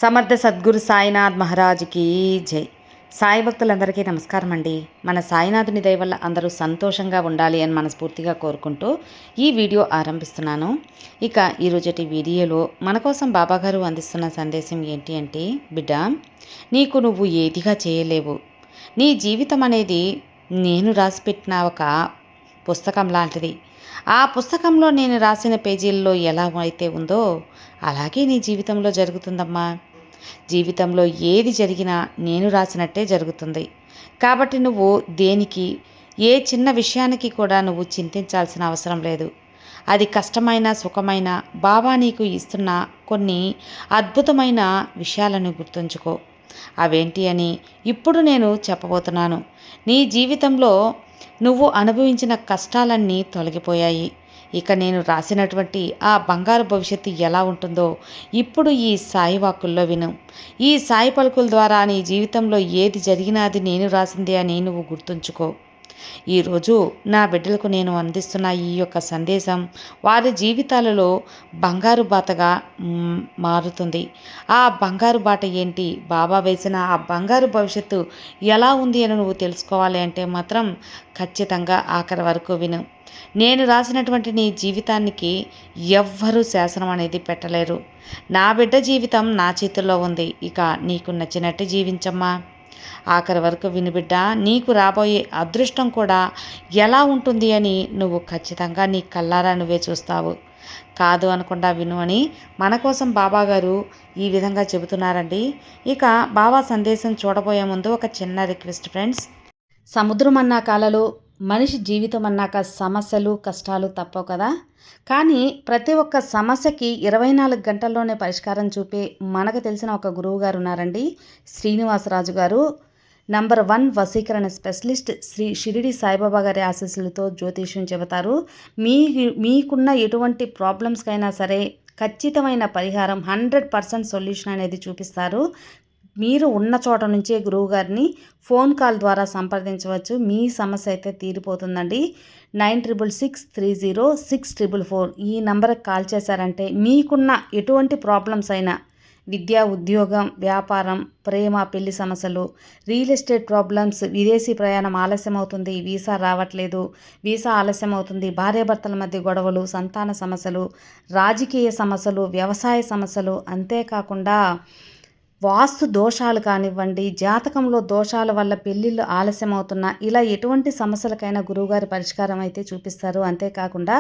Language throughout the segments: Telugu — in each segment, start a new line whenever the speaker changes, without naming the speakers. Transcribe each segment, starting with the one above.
సమర్థ సద్గురు సాయినాథ్ మహారాజ్కి జై. సాయి భక్తులందరికీ నమస్కారం అండి. మన సాయినాథుని దయ వల్ల అందరూ సంతోషంగా ఉండాలి అని మనస్ఫూర్తిగా కోరుకుంటూ ఈ వీడియో ఆరంభిస్తున్నాను. ఇక ఈరోజటి వీడియోలో మన కోసం బాబాగారు అందిస్తున్న సందేశం ఏంటి అంటే, బిడ్డ, నీకు నువ్వు ఏదిగా చేయలేవు. నీ జీవితం అనేది నేను రాసిపెట్టిన ఒక పుస్తకం లాంటిది. ఆ పుస్తకంలో నేను రాసిన పేజీల్లో ఎలా అయితే ఉందో అలాగే నీ జీవితంలో జరుగుతుందమ్మా. జీవితంలో ఏది జరిగినా నేను రాసినట్టే జరుగుతుంది. కాబట్టి నువ్వు దేనికి, ఏ చిన్న విషయానికి కూడా నువ్వు చింతించాల్సిన అవసరం లేదు. అది కష్టమైన సుఖమైన బాబా నీకు ఇస్తున్న కొన్ని అద్భుతమైన విషయాలను గుర్తుంచుకో. అవేంటి అని ఇప్పుడు నేను చెప్పబోతున్నాను. నీ జీవితంలో నువ్వు అనుభవించిన కష్టాలన్నీ తొలగిపోయాయి. ఇక నేను రాసినటువంటి ఆ బంగారు భవిష్యత్తు ఎలా ఉంటుందో ఇప్పుడు ఈ సాయి వాక్కుల్లో విను. ఈ సాయి పలుకుల ద్వారా నీ జీవితంలో ఏది జరిగినా అది నేను రాసింది అని నువ్వు గుర్తుంచుకో. ఈరోజు నా బిడ్డలకు నేను అందిస్తున్న ఈ యొక్క సందేశం వారి జీవితాలలో బంగారు బాటగా మారుతుంది. ఆ బంగారు బాట ఏంటి, బాబా వేసిన ఆ బంగారు భవిష్యత్తు ఎలా ఉంది అని నువ్వు తెలుసుకోవాలి అంటే మాత్రం ఖచ్చితంగా ఆఖరి వరకు విను. నేను రాసినటువంటి నీ జీవితానికి ఎవ్వరూ శాసనం అనేది పెట్టలేరు. నా బిడ్డ జీవితం నా చేతుల్లో ఉంది. ఇక నీకు నచ్చినట్టు జీవించమ్మా. ఆఖరి వరకు వినిబిడ్డ, నీకు రాబోయే అదృష్టం కూడా ఎలా ఉంటుంది అని నువ్వు ఖచ్చితంగా నీ కళ్ళారా నువ్వే చూస్తావు. కాదు అనకుండా విను అని మన కోసం బాబా గారు ఈ విధంగా చెబుతున్నారండి. ఇక బాబా సందేశం చూడబోయే ముందు ఒక చిన్న రిక్వెస్ట్ ఫ్రెండ్స్. సముద్రం అన్నా కాలలో మనిషి జీవితం అన్నాక సమస్యలు కష్టాలు తప్పవు కదా. కానీ ప్రతి ఒక్క సమస్యకి 24 గంటల్లోనే పరిష్కారం చూపే మనకు తెలిసిన ఒక గురువు గారు ఉన్నారండి, శ్రీనివాసరాజు గారు. నంబర్ 1 వశీకరణ స్పెషలిస్ట్. శ్రీ షిరిడి సాయిబాబా గారి ఆశీస్సులతో జ్యోతిష్యం చెబుతారు. మీకున్న ఎటువంటి ప్రాబ్లమ్స్కైనా సరే ఖచ్చితమైన పరిహారం 100% సొల్యూషన్ అనేది చూపిస్తారు. మీరు ఉన్న చోట నుంచే గురువుగారిని ఫోన్ కాల్ ద్వారా సంప్రదించవచ్చు. మీ సమస్య అయితే తీరిపోతుందండి. 96630644 ఈ నంబర్కి కాల్ చేశారంటే మీకున్న ఎటువంటి ప్రాబ్లమ్స్ అయినా, విద్య, ఉద్యోగం, వ్యాపారం, ప్రేమ, పెళ్లి సమస్యలు, రియల్ ఎస్టేట్ ప్రాబ్లమ్స్, విదేశీ ప్రయాణం ఆలస్యం అవుతుంది, వీసా రావట్లేదు, వీసా ఆలస్యం అవుతుంది, భార్యాభర్తల మధ్య గొడవలు, సంతాన సమస్యలు, రాజకీయ సమస్యలు, వ్యవసాయ సమస్యలు, అంతేకాకుండా వాస్తు దోషాలు కానివ్వండి, జాతకంలో దోషాల వల్ల పెళ్ళిళ్ళు ఆలస్యం అవుతున్నా, ఇలా ఎటువంటి సమస్యలకైనా గురువుగారి పరిష్కారం అయితే చూపిస్తారు. అంతేకాకుండా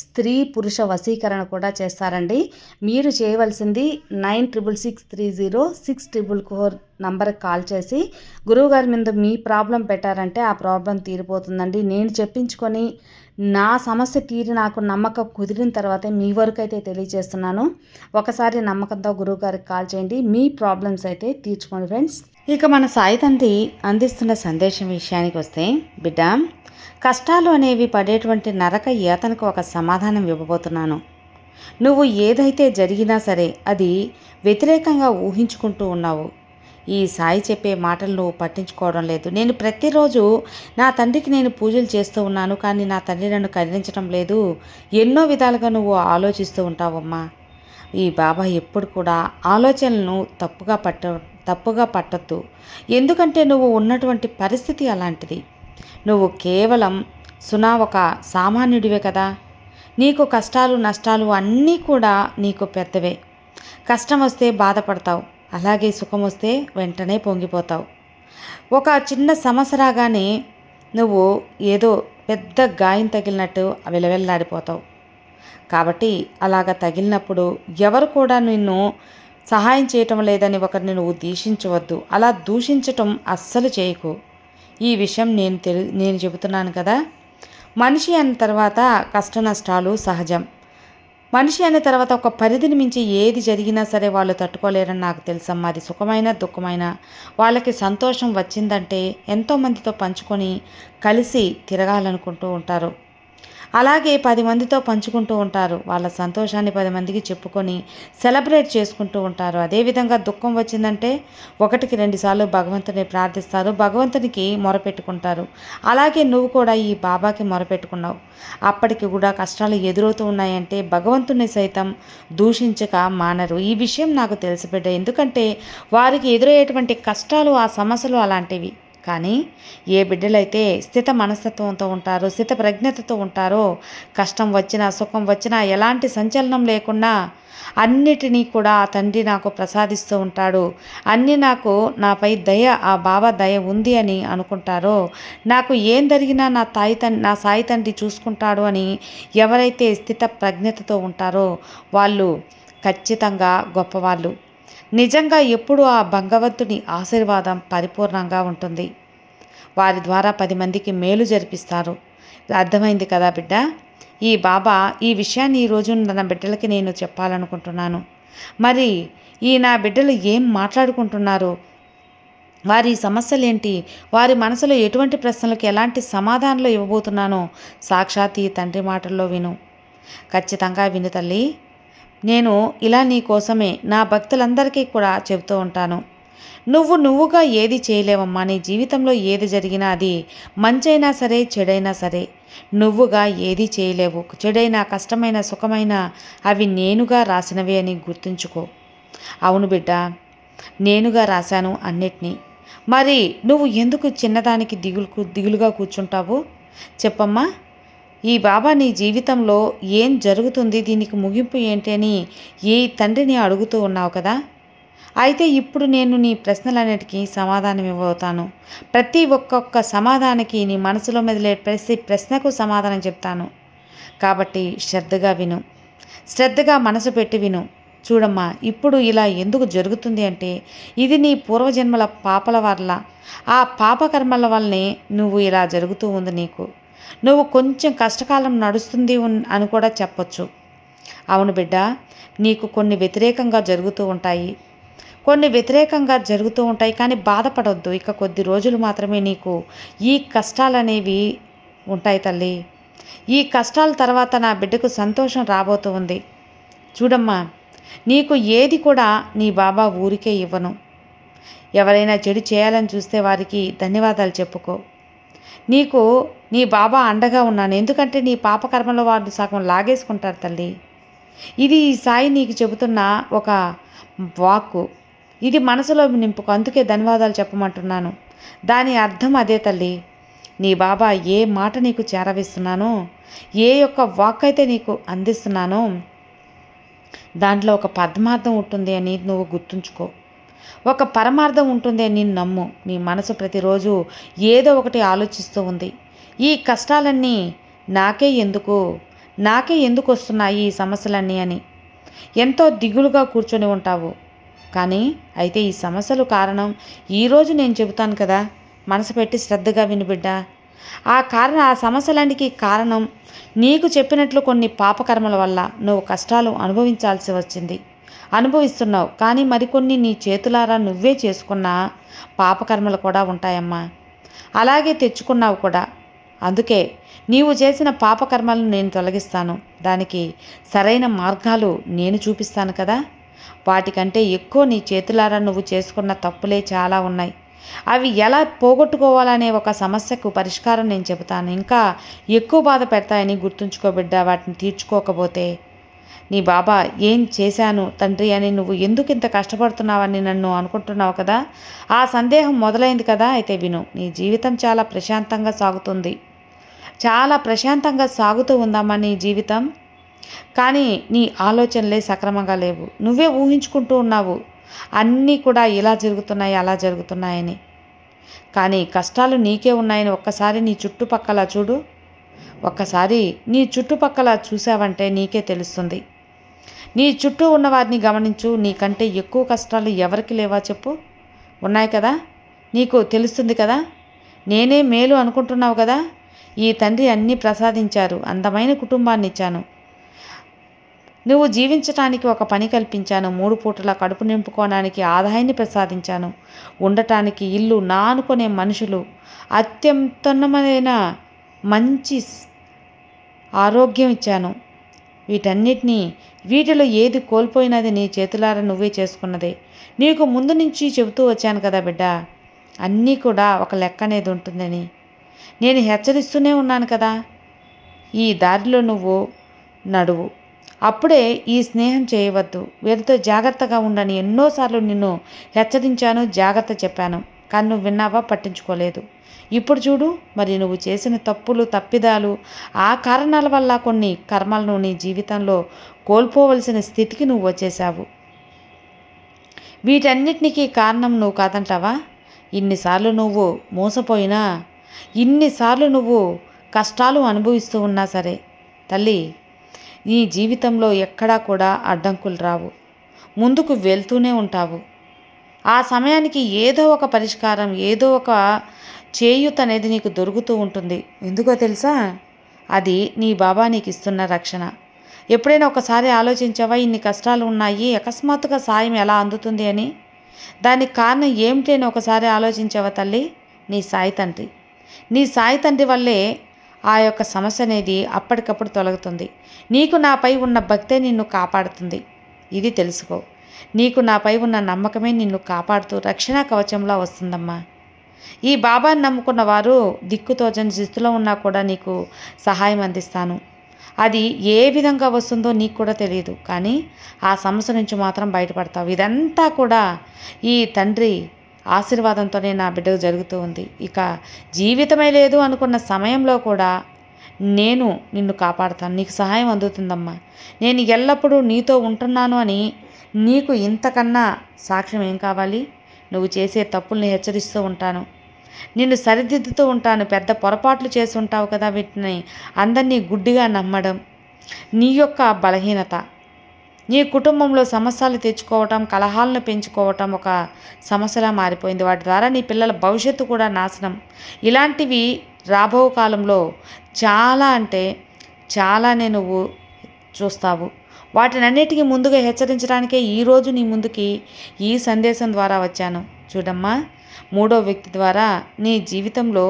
స్త్రీ పురుష వశీకరణ కూడా చేస్తారండి. మీరు చేయవలసింది 96630644 నంబర్కి కాల్ చేసి గురువుగారి మీద మీ ప్రాబ్లం పెట్టారంటే ఆ ప్రాబ్లం తీరిపోతుందండి. నేను చెప్పించుకొని నా సమస్య తీరి నాకు నమ్మకం కుదిరిన తర్వాతే మీ వరకు అయితే తెలియజేస్తున్నాను. ఒకసారి నమ్మకంతో గురువుగారికి కాల్ చేయండి, మీ ప్రాబ్లమ్స్ అయితే తీర్చుకోండి ఫ్రెండ్స్. ఇక మన సాయి తండ్రి అందిస్తున్న సందేశం విషయానికి వస్తే, బిడ్డ, కష్టాలు అనేవి పడేటువంటి నరక యాతనకు ఒక సమాధానం ఇవ్వబోతున్నాను. నువ్వు ఏదైతే జరిగినా సరే అది వ్యతిరేకంగా ఊహించుకుంటూ ఉన్నావు. ఈ సాయి చెప్పే మాటలు నువ్వు పట్టించుకోవడం లేదు. నేను ప్రతిరోజు నా తండ్రికి నేను పూజలు చేస్తూ ఉన్నాను, కానీ నా తండ్రి నన్ను కరుణించడం లేదు. ఎన్నో విధాలుగా నువ్వు ఆలోచిస్తూ ఉంటావమ్మా. ఈ బాబా ఎప్పుడు కూడా ఆలోచనలను తప్పుగా పట్టద్దు. ఎందుకంటే నువ్వు ఉన్నటువంటి పరిస్థితి అలాంటిది. నువ్వు కేవలం ఒక సామాన్యుడివే కదా. నీకు కష్టాలు నష్టాలు అన్నీ కూడా నీకు పెద్దవే. కష్టం వస్తే బాధపడతావు, అలాగే సుఖం వస్తే వెంటనే పొంగిపోతావు. ఒక చిన్న సమస్య రాగానే నువ్వు ఏదో పెద్ద గాయం తగిలినట్టు విలవెల్లాడిపోతావు. కాబట్టి అలాగ తగిలినప్పుడు ఎవరు కూడా నిన్ను సహాయం చేయటం లేదని ఒకరిని నువ్వు దూషించవద్దు. అలా దూషించటం అస్సలు చేయకు. ఈ విషయం నేను చెబుతున్నాను కదా. మనిషి అన్న తర్వాత కష్ట నష్టాలు సహజం. మనిషి అనే తర్వాత ఒక పరిధిని మించి ఏది జరిగినా సరే వాళ్ళు తట్టుకోలేరని నాకు తెలుసమ్మా. అది సుఖమైన దుఃఖమైన వాళ్ళకి సంతోషం వచ్చిందంటే ఎంతోమందితో పంచుకొని కలిసి తిరగాలనుకుంటూ ఉంటారు. అలాగే 10 మందితో పంచుకుంటూ ఉంటారు. వాళ్ళ సంతోషాన్ని 10 మందికి చెప్పుకొని సెలబ్రేట్ చేసుకుంటూ ఉంటారు. అదేవిధంగా దుఃఖం వచ్చిందంటే 1కి 2 సార్లు భగవంతుని ప్రార్థిస్తారు. భగవంతునికి మొరపెట్టుకుంటారు. అలాగే నువ్వు కూడా ఈ బాబాకి మొరపెట్టుకున్నావు. అప్పటికి కూడా కష్టాలు ఎదురవుతూ ఉన్నాయంటే భగవంతుని సైతం దూషించక మానరు. ఈ విషయం నాకు తెలిసి బిడ్డ. ఎందుకంటే వారికి ఎదురయ్యేటువంటి కష్టాలు, ఆ సమస్యలు అలాంటివి. కానీ ఏ బిడ్డలైతే స్థిత మనస్తత్వంతో ఉంటారో, స్థిత ప్రజ్ఞతతో ఉంటారో, కష్టం వచ్చినా సుఖం వచ్చినా ఎలాంటి సంచలనం లేకుండా అన్నిటినీ కూడా ఆ తండ్రి నాకు ప్రసాదిస్తూ ఉంటాడు, అన్నీ నాకు నాపై దయ, ఆ బాబా దయ ఉంది అని అనుకుంటారో, నాకు ఏం జరిగినా నా సాయి తండ్రి చూసుకుంటాడు అని ఎవరైతే స్థిత ప్రజ్ఞతతో ఉంటారో వాళ్ళు ఖచ్చితంగా గొప్పవాళ్ళు. నిజంగా ఎప్పుడూ ఆ భగవంతుని ఆశీర్వాదం పరిపూర్ణంగా ఉంటుంది. వారి ద్వారా 10 మందికి మేలు జరిపిస్తారు. అర్థమైంది కదా బిడ్డ? ఈ బాబా ఈ విషయాన్ని ఈరోజు నా బిడ్డలకి నేను చెప్పాలనుకుంటున్నాను. మరి నా బిడ్డలు ఏం మాట్లాడుకుంటున్నారు? వారి సమస్యలేంటి? వారి మనసులో ఎటువంటి ప్రశ్నలకు ఎలాంటి సమాధానాలు ఇవ్వబోతున్నానో సాక్షాత్ ఈ తండ్రి మాటల్లో విను. ఖచ్చితంగా విను తల్లి. నేను ఇలా నీ కోసమే నా భక్తులందరికీ కూడా చెబుతూ ఉంటాను. నువ్వుగా ఏది చేయలేవమ్మా. నీ జీవితంలో ఏది జరిగినా అది మంచైనా సరే చెడైనా సరే నువ్వుగా ఏది చేయలేవు. చెడైనా కష్టమైన సుఖమైన అవి నేనుగా రాసినవి అని గుర్తుంచుకో. అవును బిడ్డ, నేనుగా రాశాను అన్నిటినీ. మరి నువ్వు ఎందుకు చిన్నదానికి దిగులుగా కూర్చుంటావు చెప్పమ్మా. ఈ బాబా నీ జీవితంలో ఏం జరుగుతుంది, దీనికి ముగింపు ఏంటి అని ఈ తండ్రిని అడుగుతూ ఉన్నావు కదా. అయితే ఇప్పుడు నేను నీ ప్రశ్నలన్నిటికీ సమాధానం ఇవ్వబోతాను. ప్రతి ఒక్కొక్క సమాధానానికి నీ మనసులో మెదిలే ప్రతి ప్రశ్నకు సమాధానం చెప్తాను. కాబట్టి శ్రద్ధగా విను, శ్రద్ధగా మనసు పెట్టి విను. చూడమ్మా, ఇప్పుడు ఇలా ఎందుకు జరుగుతుంది అంటే ఇది నీ పూర్వజన్మల పాపల వల్ల, ఆ పాపకర్మల వల్లనే నువ్వు ఇలా జరుగుతూ ఉంది. నువ్వు కొంచెం కష్టకాలం నడుస్తుంది అని కూడా చెప్పొచ్చు. అవును బిడ్డ, నీకు కొన్ని వ్యతిరేకంగా జరుగుతూ ఉంటాయి, కానీ బాధపడొద్దు. ఇక కొద్ది రోజులు మాత్రమే నీకు ఈ కష్టాలనేవి ఉంటాయి తల్లి. ఈ కష్టాల తర్వాత నా బిడ్డకు సంతోషం రాబోతూ ఉంది. చూడమ్మా, నీకు ఏది కూడా నీ బాబా ఊరికే ఇవ్వను. ఎవరైనా చెడు చేయాలని చూస్తే వారికి ధన్యవాదాలు చెప్పుకో. నీకు నీ బాబా అండగా ఉన్నాను. ఎందుకంటే నీ పాపకర్మలో వారు సగం లాగేసుకుంటారు తల్లి. ఇది ఈ సాయి నీకు చెబుతున్న ఒక వాక్కు. ఇది మనసులో నింపుకు. అందుకే ధన్యవాదాలు చెప్పమంటున్నాను. దాని అర్థం అదే తల్లి. నీ బాబా ఏ మాట నీకు చేరవిస్తున్నానో, ఏ యొక్క వాక్ అయితే నీకు అందిస్తున్నానో దాంట్లో ఒక పరమార్థం ఉంటుంది అని నువ్వు గుర్తుంచుకో. ఒక పరమార్థం ఉంటుంది అని నమ్ము. నీ మనసు ప్రతిరోజు ఏదో ఒకటి ఆలోచిస్తూ ఉంది. ఈ కష్టాలన్నీ నాకే ఎందుకు వస్తున్నాయి ఈ సమస్యలన్నీ అని ఎంతో దిగులుగా కూర్చొని ఉంటావు. కానీ అయితే ఈ సమస్యలు కారణం ఈరోజు నేను చెబుతాను కదా, మనసు పెట్టి శ్రద్ధగా వినిబిడ్డ. ఆ సమస్యలన్నిటికీ కారణం నీకు చెప్పినట్లు కొన్ని పాపకర్మల వల్ల నువ్వు కష్టాలు అనుభవిస్తున్నావు. కానీ మరికొన్ని నీ చేతులారా నువ్వే చేసుకున్న పాపకర్మలు కూడా ఉంటాయమ్మా. అలాగే తెచ్చుకున్నావు కూడా. అందుకే నీవు చేసిన పాపకర్మలను నేను తొలగిస్తాను. దానికి సరైన మార్గాలు నేను చూపిస్తాను కదా. వాటికంటే ఎక్కువ నీ చేతులారా నువ్వు చేసుకున్న తప్పులే చాలా ఉన్నాయి. అవి ఎలా పోగొట్టుకోవాలనే ఒక సమస్యకు పరిష్కారం నేను చెబుతాను. ఇంకా ఎక్కువ బాధ పెడతాయని గుర్తుంచుకోబిడ్డ. వాటిని తీర్చుకోకపోతే నీ బాబా ఏం చేశాను తండ్రి అని నువ్వు ఎందుకు ఇంత కష్టపడుతున్నావని నన్ను అనుకుంటున్నావు కదా. ఆ సందేహం మొదలైంది కదా. అయితే విను. నీ జీవితం చాలా ప్రశాంతంగా సాగుతూ ఉందమ్మా నీ జీవితం. కానీ నీ ఆలోచనలే సక్రమంగా లేవు. నువ్వే ఊహించుకుంటూ ఉన్నావు అన్నీ కూడా ఇలా జరుగుతున్నాయి అలా జరుగుతున్నాయని. కానీ కష్టాలు నీకే ఉన్నాయని ఒక్కసారి నీ చుట్టుపక్కల చూడు. ఒక్కసారి నీ చుట్టుపక్కల చూసావంటే నీకే తెలుస్తుంది. నీ చుట్టూ ఉన్నవారిని గమనించు. నీకంటే ఎక్కువ కష్టాలు ఎవరికి లేవా చెప్పు? ఉన్నాయి కదా. నీకు తెలుస్తుంది కదా. నేనే మేలు అనుకుంటున్నావు కదా. ఈ తండ్రి అన్నీ ప్రసాదించారు. అందమైన కుటుంబాన్ని ఇచ్చాను. నువ్వు జీవించటానికి ఒక పని కల్పించాను. 3 పూటల కడుపు నింపుకోవడానికి ఆదాయాన్ని ప్రసాదించాను. ఉండటానికి ఇల్లు, నా అనుకునే మనుషులు, అత్యుత్తమమైన మంచి ఆరోగ్యం ఇచ్చాను. వీటిలో ఏది కోల్పోయినది నీ చేతులారా నువ్వే చేసుకున్నదే. నీకు ముందు నుంచి చెబుతూ వచ్చాను కదా బిడ్డ, అన్నీ కూడా ఒక లెక్క అనేది ఉంటుందని. నేను హెచ్చరిస్తూనే ఉన్నాను కదా. ఈ దారిలో నువ్వు నడువు. అప్పుడే ఈ స్నేహం చేయవద్దు, వీరితో జాగ్రత్తగా ఉండని ఎన్నోసార్లు నిన్ను హెచ్చరించాను, జాగ్రత్త చెప్పాను. కానీ నువ్వు విన్నావా? పట్టించుకోలేదు. ఇప్పుడు చూడు, మరి నువ్వు చేసిన తప్పులు తప్పిదాలు, ఆ కారణాల వల్ల కొన్ని కర్మలను నీ జీవితంలో కోల్పోవలసిన స్థితికి నువ్వు వచ్చేసావు. వీటన్నిటికీ కారణం నువ్వు కాదంటావా? ఇన్నిసార్లు నువ్వు మోసపోయినా, ఇన్నిసార్లు నువ్వు కష్టాలు అనుభవిస్తూ ఉన్నా సరే తల్లి, నీ జీవితంలో ఎక్కడా కూడా అడ్డంకులు రావు. ముందుకు వెళ్తూనే ఉంటావు. ఆ సమయానికి ఏదో ఒక పరిష్కారం, ఏదో ఒక చేయూత అనేది నీకు దొరుకుతూ ఉంటుంది. ఎందుకో తెలుసా? అది నీ బాబా నీకు ఇస్తున్న రక్షణ. ఎప్పుడైనా ఒకసారి ఆలోచించావా, ఇన్ని కష్టాలు ఉన్నాయి, అకస్మాత్తుగా సాయం ఎలా అందుతుంది అని? దానికి కారణం ఏమిటి అని ఒకసారి ఆలోచించావా తల్లి? నీ సాయి తండ్రి. నీ సాయి తండ్రి వల్లే ఆ యొక్క సమస్య అనేది అప్పటికప్పుడు తొలగుతుంది. నీకు నాపై ఉన్న భక్తే నిన్ను కాపాడుతుంది. ఇది తెలుసుకో. నీకు నాపై ఉన్న నమ్మకమే నిన్ను కాపాడుతూ రక్షణ కవచంలా వస్తుందమ్మా. ఈ బాబాని నమ్ముకున్న వారు దిక్కుతోచని స్థితిలో ఉన్నా కూడా నీకు సహాయం అందిస్తాను. అది ఏ విధంగా వస్తుందో నీకు కూడా తెలియదు, కానీ ఆ సమస్య నుంచి మాత్రం బయటపడతావు. ఇదంతా కూడా ఈ తండ్రి ఆశీర్వాదంతోనే నా బిడ్డకు జరుగుతూ ఉంది. ఇక జీవితమే లేదు అనుకున్న సమయంలో కూడా నేను నిన్ను కాపాడుతాను, నీకు సహాయం అందుతుందమ్మా. నేను ఎల్లప్పుడూ నీతో ఉంటున్నాను అని నీకు ఇంతకన్నా సాక్ష్యం ఏం కావాలి? నువ్వు చేసే తప్పుల్ని హెచ్చరిస్తూ ఉంటాను, నిన్ను సరిదిద్దుతూ ఉంటాను. పెద్ద పొరపాట్లు చేసి ఉంటావు కదా, వీటిని అందరినీ గుడ్డిగా నమ్మడం నీ యొక్క బలహీనత. నీ కుటుంబంలో సమస్యలు తెచ్చుకోవటం, కలహాలను పెంచుకోవటం ఒక సమస్యలా మారిపోయింది. వాటి ద్వారా నీ పిల్లల భవిష్యత్తు కూడా నాశనం. ఇలాంటివి రాబో కాలంలో చాలా అంటే చాలానే నువ్వు చూస్తావు. వాటినన్నిటికీ ముందుగా హెచ్చరించడానికే ఈరోజు నీ ముందుకి ఈ సందేశం ద్వారా వచ్చాను. చూడమ్మా, మూడో వ్యక్తి ద్వారా నీ జీవితంలో,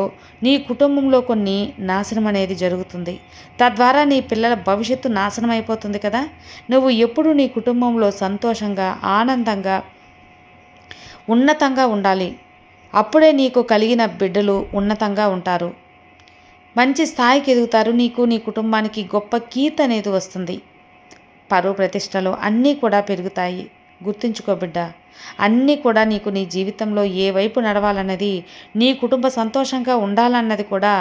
నీ కుటుంబంలో కొన్ని నాశనం అనేది జరుగుతుంది. తద్వారా నీ పిల్లల భవిష్యత్తు నాశనం అయిపోతుంది కదా. నువ్వు ఎప్పుడు నీ కుటుంబంలో సంతోషంగా, ఆనందంగా, ఉన్నతంగా ఉండాలి. అప్పుడే నీకు కలిగిన బిడ్డలు ఉన్నతంగా ఉంటారు, మంచి స్థాయికి ఎదుగుతారు. నీకు, నీ కుటుంబానికి గొప్ప కీర్తి అనేది వస్తుంది. పరువు ప్రతిష్టలు అన్నీ కూడా పెరుగుతాయి. గుర్తుంచుకో బిడ్డ, అన్నీ కూడా నీకు నీ జీవితంలో ఏ వైపు నడవాలన్నది, నీ కుటుంబ సంతోషంగా ఉండాలన్నది కూడా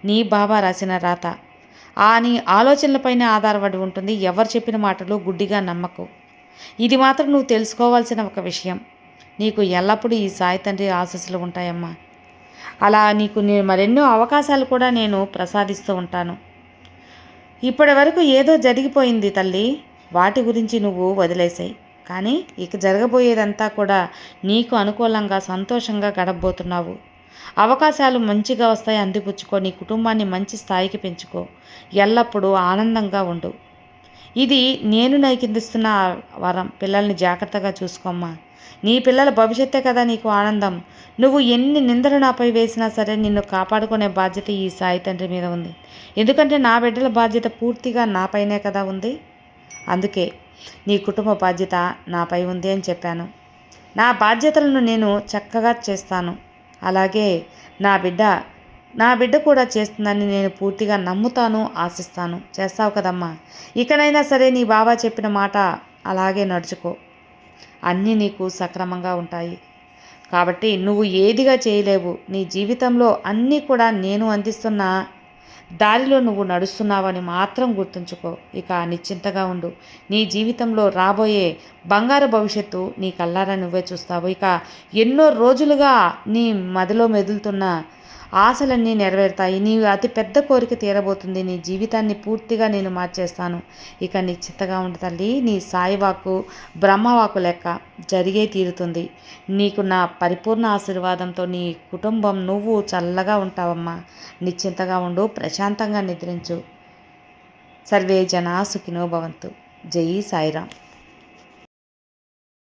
నీ బాబా రాసిన రాత. నీ ఆలోచనలపైనే ఆధారపడి ఉంటుంది. ఎవరు చెప్పిన మాటలు గుడ్డిగా నమ్మకు. ఇది మాత్రం నువ్వు తెలుసుకోవాల్సిన ఒక విషయం. నీకు ఎల్లప్పుడూ ఈ సాయి తండ్రి ఆశీస్సులు ఉంటాయమ్మా. అలా నీకు మరెన్నో అవకాశాలు కూడా నేను ప్రసాదిస్తూ ఉంటాను. ఇప్పటి వరకు ఏదో జరిగిపోయింది తల్లి, వాటి గురించి నువ్వు వదిలేసాయి. కానీ ఇక జరగబోయేదంతా కూడా నీకు అనుకూలంగా, సంతోషంగా గడపబోతున్నావు. అవకాశాలు మంచిగా వస్తాయి, అందిపుచ్చుకో. నీ కుటుంబాన్ని మంచి స్థాయికి పెంచుకో. ఎల్లప్పుడూ ఆనందంగా ఉండు. ఇది నేను నీకిందిస్తున్న వరం. పిల్లల్ని జాగ్రత్తగా చూసుకోమ్మా. నీ పిల్లల భవిష్యత్తే కదా నీకు ఆనందం. నువ్వు ఎన్ని నిందలు నాపై వేసినా సరే నిన్ను కాపాడుకునే బాధ్యత ఈ సాయి తండ్రి మీద ఉంది. ఎందుకంటే నా బిడ్డల బాధ్యత పూర్తిగా నాపైనే కదా ఉంది. అందుకే నీ కుటుంబ బాధ్యత నాపై ఉంది అని చెప్పాను. నా బాధ్యతలను నేను చక్కగా చేస్తాను. అలాగే నా బిడ్డ కూడా చేస్తుందని నేను పూర్తిగా నమ్ముతాను, ఆశిస్తాను. చేస్తావు కదమ్మా. ఇకనైనా సరే నీ బాబా చెప్పిన మాట అలాగే నడుచుకో. అన్నీ నీకు సక్రమంగా ఉంటాయి. కాబట్టి నువ్వు ఏదిగా చేయలేవు. నీ జీవితంలో అన్నీ కూడా నేను అందిస్తున్న దారిలో నువ్వు నడుస్తున్నావని మాత్రం గుర్తుంచుకో. ఇక నిశ్చింతగా ఉండు. నీ జీవితంలో రాబోయే బంగారు భవిష్యత్తు నీ కళ్ళారా నువ్వే చూస్తావు. ఇక ఎన్నో రోజులుగా నీ మదిలో మెదులుతున్న ఆశలన్నీ నెరవేరుతాయి. నీ అతి పెద్ద కోరిక తీరబోతుంది. నీ జీవితాన్ని పూర్తిగా నేను మార్చేస్తాను. ఇక నిశ్చింతగా ఉండు తల్లి. నీ సాయివాకు బ్రహ్మవాకు లెక్క జరిగే తీరుతుంది. నీకు నా పరిపూర్ణ ఆశీర్వాదంతో నీ కుటుంబం, నువ్వు చల్లగా ఉంటావమ్మా. నిశ్చింతగా ఉండు, ప్రశాంతంగా నిద్రించు. సర్వే జనా సుఖినో భవంతు. జై సాయిరామ్.